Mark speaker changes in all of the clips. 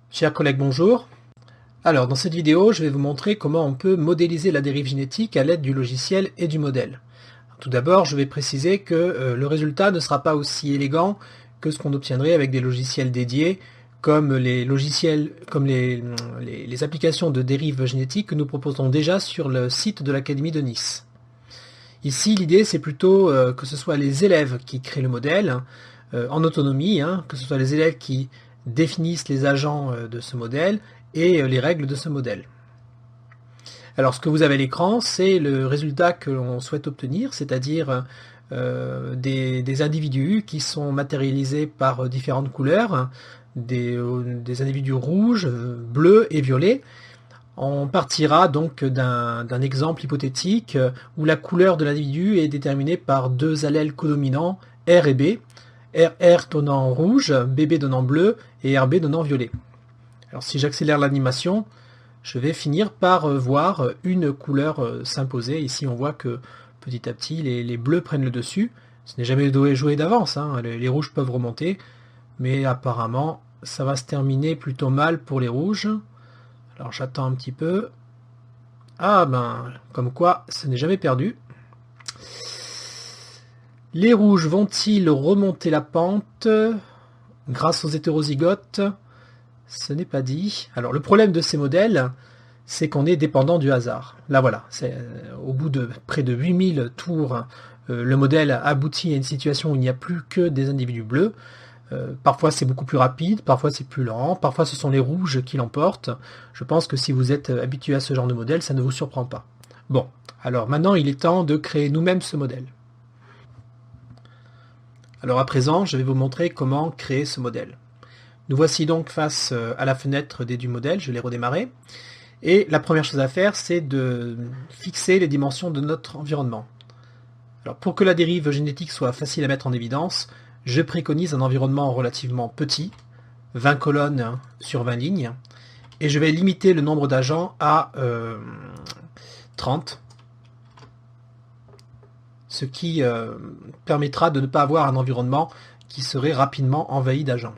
Speaker 1: Chers collègues, bonjour. Alors, dans cette vidéo, je vais vous montrer comment on peut modéliser la dérive génétique à l'aide du logiciel et du modèle. Tout d'abord, je vais préciser que le résultat ne sera pas aussi élégant que ce qu'on obtiendrait avec des logiciels dédiés, comme les logiciels, comme les applications de dérive génétique que nous proposons déjà sur le site de l'Académie de Nice. Ici, l'idée, c'est plutôt que ce soit les élèves qui créent le modèle en autonomie, que ce soit les élèves qui définissent les agents de ce modèle et les règles de ce modèle. Alors, ce que vous avez à l'écran, c'est le résultat que l'on souhaite obtenir, c'est-à-dire des individus qui sont matérialisés par différentes couleurs, des individus rouges, bleus et violets. On partira donc d'un exemple hypothétique où la couleur de l'individu est déterminée par deux allèles codominants R et B, RR donnant rouge, BB donnant bleu et RB donnant violet. Alors si j'accélère l'animation, je vais finir par voir une couleur s'imposer. Ici on voit que petit à petit les bleus prennent le dessus. Ce n'est jamais joué d'avance, les rouges peuvent remonter, mais apparemment ça va se terminer plutôt mal pour les rouges. Alors j'attends un petit peu. Ah ben, comme quoi, ce n'est jamais perdu. Les rouges vont-ils remonter la pente grâce aux hétérozygotes? Ce n'est pas dit. Alors le problème de ces modèles, c'est qu'on est dépendant du hasard. Là voilà, au bout de près de 8000 tours, le modèle aboutit à une situation où il n'y a plus que des individus bleus. Parfois c'est beaucoup plus rapide, parfois c'est plus lent, parfois ce sont les rouges qui l'emportent. Je pense que si vous êtes habitué à ce genre de modèle, ça ne vous surprend pas. Bon, alors maintenant il est temps de créer nous-mêmes ce modèle. Alors à présent, je vais vous montrer comment créer ce modèle. Nous voici donc face à la fenêtre du modèle, je l'ai redémarré. Et la première chose à faire, c'est de fixer les dimensions de notre environnement. Alors pour que la dérive génétique soit facile à mettre en évidence, je préconise un environnement relativement petit, 20 colonnes sur 20 lignes, et je vais limiter le nombre d'agents à 30, ce qui permettra de ne pas avoir un environnement qui serait rapidement envahi d'agents.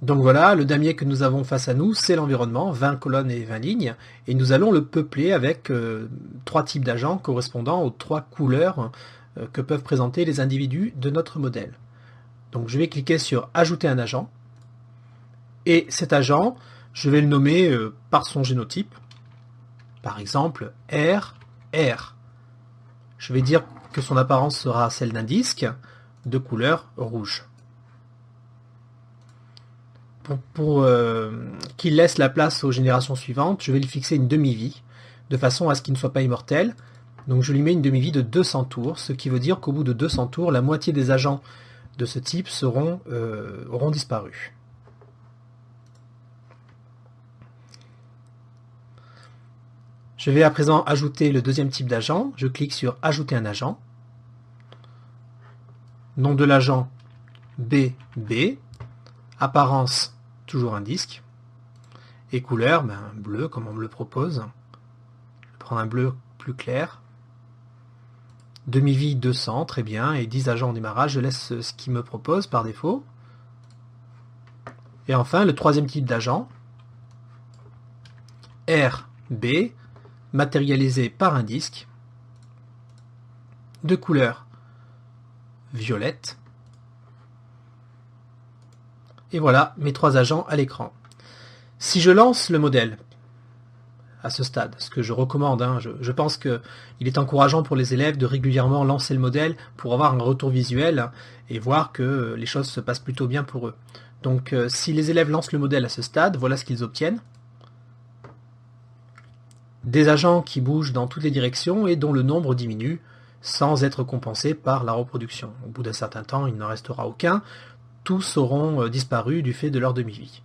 Speaker 1: Donc voilà, le damier que nous avons face à nous, c'est l'environnement, 20 colonnes et 20 lignes, et nous allons le peupler avec trois types d'agents correspondant aux trois couleurs que peuvent présenter les individus de notre modèle. Donc je vais cliquer sur Ajouter un agent, et cet agent, je vais le nommer par son génotype, par exemple R. Je vais dire que son apparence sera celle d'un disque de couleur rouge. Pour qu'il laisse la place aux générations suivantes, je vais lui fixer une demi-vie, de façon à ce qu'il ne soit pas immortel. Donc je lui mets une demi-vie de 200 tours, ce qui veut dire qu'au bout de 200 tours, la moitié des agents de ce type auront disparu. Je vais à présent ajouter le deuxième type d'agent. Je clique sur Ajouter un agent. Nom de l'agent BB. Apparence toujours un disque. Et couleur, bleu comme on me le propose. Je vais prendre un bleu plus clair. Demi-vie 200, très bien, et 10 agents en démarrage, je laisse ce qu'il me propose par défaut. Et enfin, le troisième type d'agent, RB, matérialisé par un disque, de couleur violette. Et voilà mes trois agents à l'écran. Si je lance le modèle, à ce stade, ce que je recommande, je pense qu'il est encourageant pour les élèves de régulièrement lancer le modèle pour avoir un retour visuel et voir que les choses se passent plutôt bien pour eux. Donc si les élèves lancent le modèle à ce stade, voilà ce qu'ils obtiennent. Des agents qui bougent dans toutes les directions et dont le nombre diminue sans être compensé par la reproduction. Au bout d'un certain temps, il n'en restera aucun. Tous auront disparu du fait de leur demi-vie.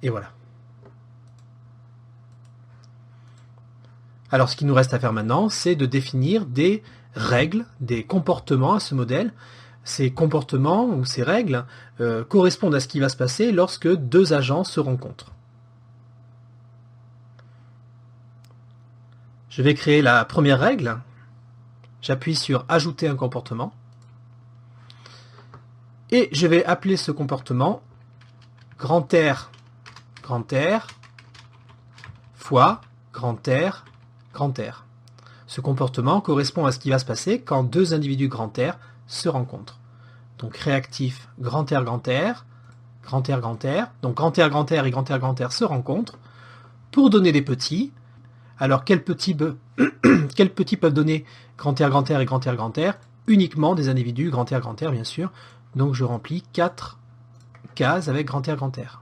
Speaker 1: Et voilà. Alors ce qu'il nous reste à faire maintenant, c'est de définir des règles, des comportements à ce modèle. Ces comportements ou ces règles correspondent à ce qui va se passer lorsque deux agents se rencontrent. Je vais créer la première règle. J'appuie sur Ajouter un comportement. Et je vais appeler ce comportement grand R fois grand R, grand R. Ce comportement correspond à ce qui va se passer quand deux individus grand R se rencontrent. Donc réactif grand R, grand R, grand R, grand R. Donc grand R, grand R et grand R, grand R se rencontrent pour donner des petits. Alors quels petits peuvent donner grand R, grand R et grand R, grand R? Uniquement des individus grand R, grand R bien sûr. Donc je remplis 4 cases avec grand R, grand R.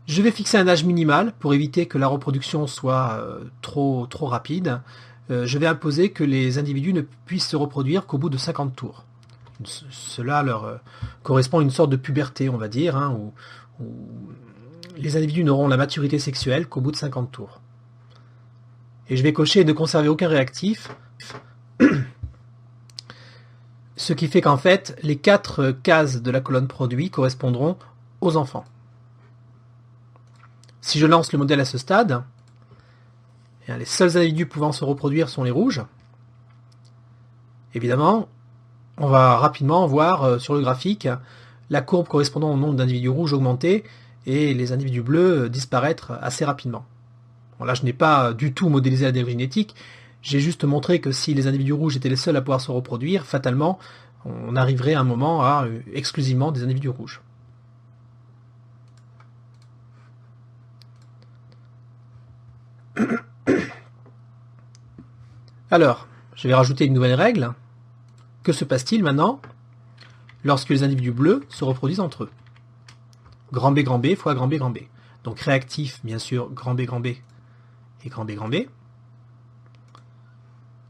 Speaker 1: Je vais fixer un âge minimal pour éviter que la reproduction soit trop rapide. Je vais imposer que les individus ne puissent se reproduire qu'au bout de 50 tours. Cela leur correspond à une sorte de puberté, on va dire, hein, où les individus n'auront la maturité sexuelle qu'au bout de 50 tours. Et je vais cocher ne conserver aucun réactif, ce qui fait qu'en fait, les 4 cases de la colonne produit correspondront aux enfants. Si je lance le modèle à ce stade, les seuls individus pouvant se reproduire sont les rouges. Évidemment, on va rapidement voir sur le graphique la courbe correspondant au nombre d'individus rouges augmenter et les individus bleus disparaître assez rapidement. Bon, là, je n'ai pas du tout modélisé la dérive génétique, j'ai juste montré que si les individus rouges étaient les seuls à pouvoir se reproduire, fatalement, on arriverait à un moment à exclusivement des individus rouges. Alors, je vais rajouter une nouvelle règle. Que se passe-t-il maintenant lorsque les individus bleus se reproduisent entre eux? Grand B fois grand B, grand B. Donc réactif, bien sûr, grand B et grand B, grand B.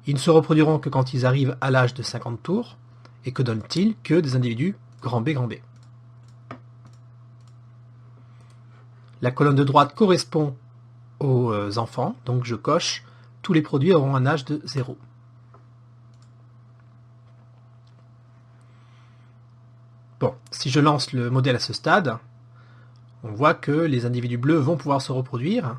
Speaker 1: Ils ne se reproduiront que quand ils arrivent à l'âge de 50 tours. Et que donne-t-il? Que des individus grand B, grand B. La colonne de droite correspond aux enfants, donc je coche, tous les produits auront un âge de 0. Bon, si je lance le modèle à ce stade, on voit que les individus bleus vont pouvoir se reproduire.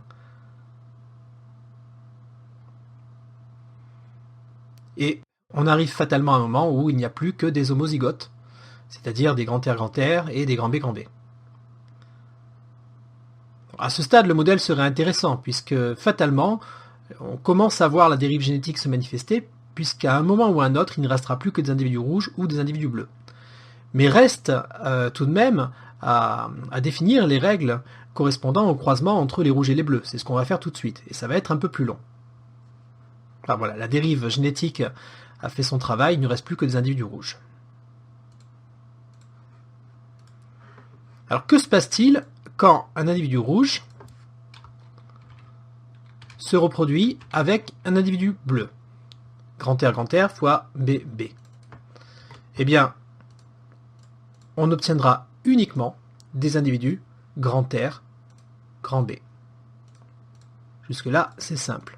Speaker 1: Et on arrive fatalement à un moment où il n'y a plus que des homozygotes, c'est-à-dire des grand R et des grand B, grand B. À ce stade, le modèle serait intéressant, puisque fatalement, on commence à voir la dérive génétique se manifester, puisqu'à un moment ou à un autre, il ne restera plus que des individus rouges ou des individus bleus. Mais reste tout de même à définir les règles correspondant au croisement entre les rouges et les bleus. C'est ce qu'on va faire tout de suite, et ça va être un peu plus long. Enfin, voilà, la dérive génétique a fait son travail, il ne reste plus que des individus rouges. Alors que se passe-t-il quand un individu rouge se reproduit avec un individu bleu? Grand R fois BB. Eh bien, on obtiendra uniquement des individus grand R, grand B. Jusque-là, c'est simple.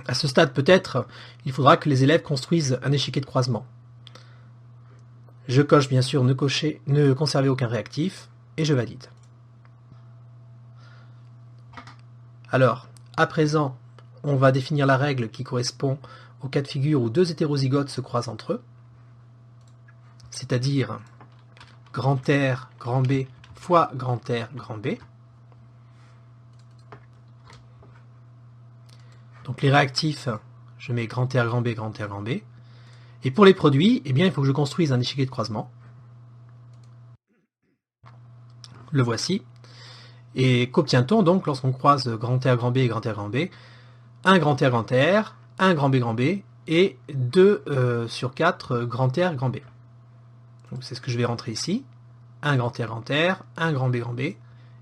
Speaker 1: À ce stade, peut-être, il faudra que les élèves construisent un échiquier de croisement. Je coche bien sûr ne conserver aucun réactif, et je valide. Alors, à présent, on va définir la règle qui correspond au cas de figure où deux hétérozygotes se croisent entre eux, c'est-à-dire grand R, grand B fois grand R, grand B. Donc les réactifs, je mets grand R, grand B, grand R, grand B. Et pour les produits, eh bien, il faut que je construise un échiquier de croisement. Le voici. Et qu'obtient-on donc lorsqu'on croise grand R, grand B et grand R, grand B? Un grand R, grand R, un grand B et 2 sur 4 grand R, grand B. Donc c'est ce que je vais rentrer ici. Un grand R, un grand B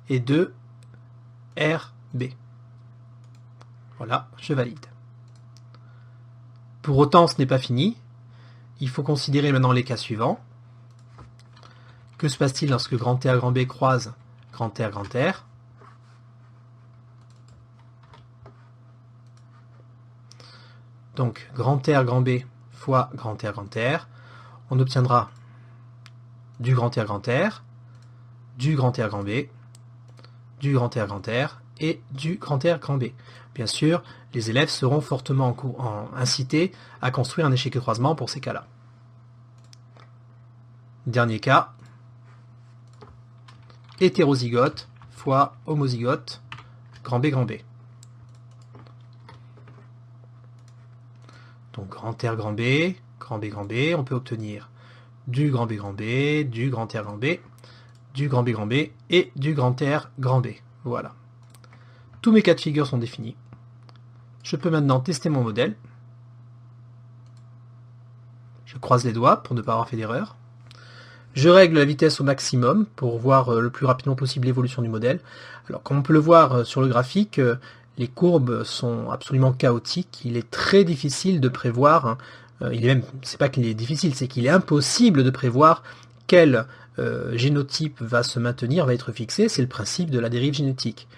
Speaker 1: et 2 RB. Voilà, je valide. Pour autant, ce n'est pas fini. Il faut considérer maintenant les cas suivants. Que se passe-t-il lorsque grand R, grand B croise grand R, grand R? Donc, grand R, grand B fois grand R, grand R. On obtiendra du grand R, grand R, du grand R, grand B, du grand R, grand R et du grand R, grand B. Bien sûr, les élèves seront fortement incités à construire un échiquier de croisement pour ces cas-là. Dernier cas, hétérozygote fois homozygote, grand B, grand B. Donc grand R, grand B, grand B, grand B, on peut obtenir du grand B, grand B, du grand R, grand B, du grand B, grand B et du grand R, grand B. Voilà. Tous mes cas de figure sont définis. Je peux maintenant tester mon modèle. Je croise les doigts pour ne pas avoir fait d'erreur. Je règle la vitesse au maximum pour voir le plus rapidement possible l'évolution du modèle. Alors comme on peut le voir sur le graphique, les courbes sont absolument chaotiques. Il est très difficile de prévoir, c'est pas qu'il est difficile, c'est qu'il est impossible de prévoir quel génotype va se maintenir, va être fixé. C'est le principe de la dérive génétique.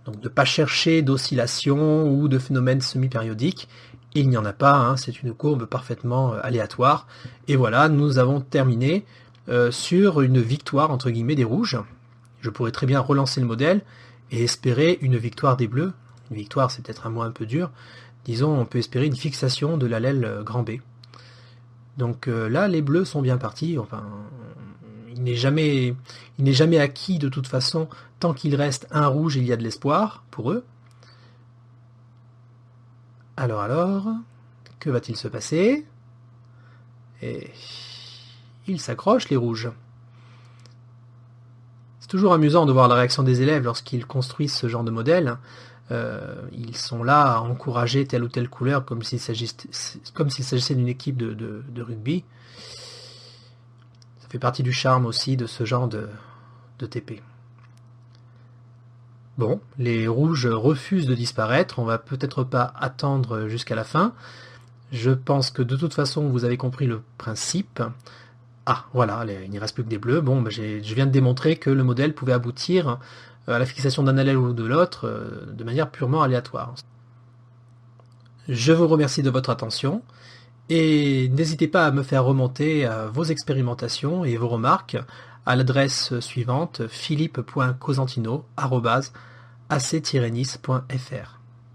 Speaker 1: Donc de ne pas chercher d'oscillation ou de phénomènes semi-périodiques. Il n'y en a pas, hein, c'est une courbe parfaitement aléatoire. Et voilà, nous avons terminé sur une victoire entre guillemets des rouges. Je pourrais très bien relancer le modèle et espérer une victoire des bleus. Une victoire, c'est peut-être un mot un peu dur. Disons, on peut espérer une fixation de l'allèle grand B. Donc là, les bleus sont bien partis. Enfin, il n'est jamais acquis de toute façon. Tant qu'il reste un rouge, il y a de l'espoir pour eux. Alors, que va-t-il se passer? Et ils s'accrochent, les rouges. C'est toujours amusant de voir la réaction des élèves lorsqu'ils construisent ce genre de modèle. Ils sont là à encourager telle ou telle couleur comme s'il s'agissait d'une équipe de rugby. Ça fait partie du charme aussi de ce genre de TP. Bon, les rouges refusent de disparaître, on va peut-être pas attendre jusqu'à la fin. Je pense que de toute façon vous avez compris le principe. Ah, voilà, il n'y reste plus que des bleus. Bon, je viens de démontrer que le modèle pouvait aboutir à la fixation d'un allèle ou de l'autre de manière purement aléatoire. Je vous remercie de votre attention et n'hésitez pas à me faire remonter vos expérimentations et vos remarques à l'adresse suivante philippe.cosentino@ac-nice.fr.